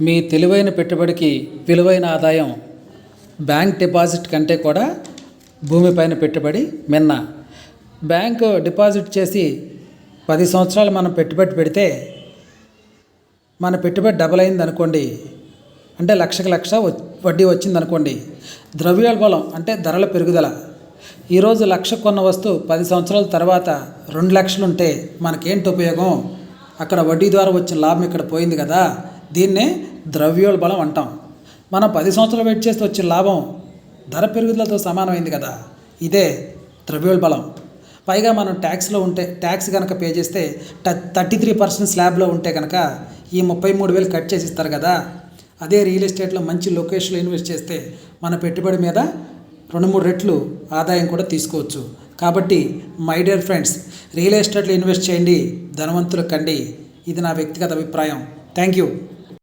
మీ తెలివైన పెట్టుబడికి విలువైన ఆదాయం బ్యాంక్ డిపాజిట్ కంటే కూడా భూమిపైన పెట్టుబడి మిన్న. బ్యాంకు డిపాజిట్ చేసి 10 సంవత్సరాలు మనం పెట్టుబడి పెడితే మన పెట్టుబడి డబల్ అయింది అనుకోండి, అంటే లక్షకి లక్ష వడ్డీ వచ్చింది అనుకోండి. ద్రవ్యోల్బణం అంటే ధరల పెరుగుదల. ఈరోజు 1,00,000 కొన్న వస్తువు 10 సంవత్సరాల తర్వాత 2 లక్షలు ఉంటే మనకేంటి ఉపయోగం? అక్కడ వడ్డీ ద్వారా వచ్చిన లాభం ఇక్కడ పోయింది కదా. దీన్నే ద్రవ్యోల్బణం అంటాం. మనం 10 సంవత్సరాలు వెయిట్ చేస్తే వచ్చిన లాభం ధర పెరుగుదలతో సమానమైంది కదా. ఇదే ద్రవ్యోల్బణం. పైగా మనం ట్యాక్స్లో ఉంటే, ట్యాక్స్ కనుక పే చేస్తే 33% స్లాబ్లో ఉంటే కనుక ఈ 33,000 కట్ చేసి ఇస్తారు కదా. అదే రియల్ ఎస్టేట్లో మంచి లొకేషన్లో ఇన్వెస్ట్ చేస్తే మన పెట్టుబడి మీద 2-3 రెట్లు ఆదాయం కూడా తీసుకోవచ్చు. కాబట్టి మై డియర్ ఫ్రెండ్స్, రియల్ ఎస్టేట్లో ఇన్వెస్ట్ చేయండి, ధనవంతులు కండి. ఇది నా వ్యక్తిగత అభిప్రాయం. Thank you.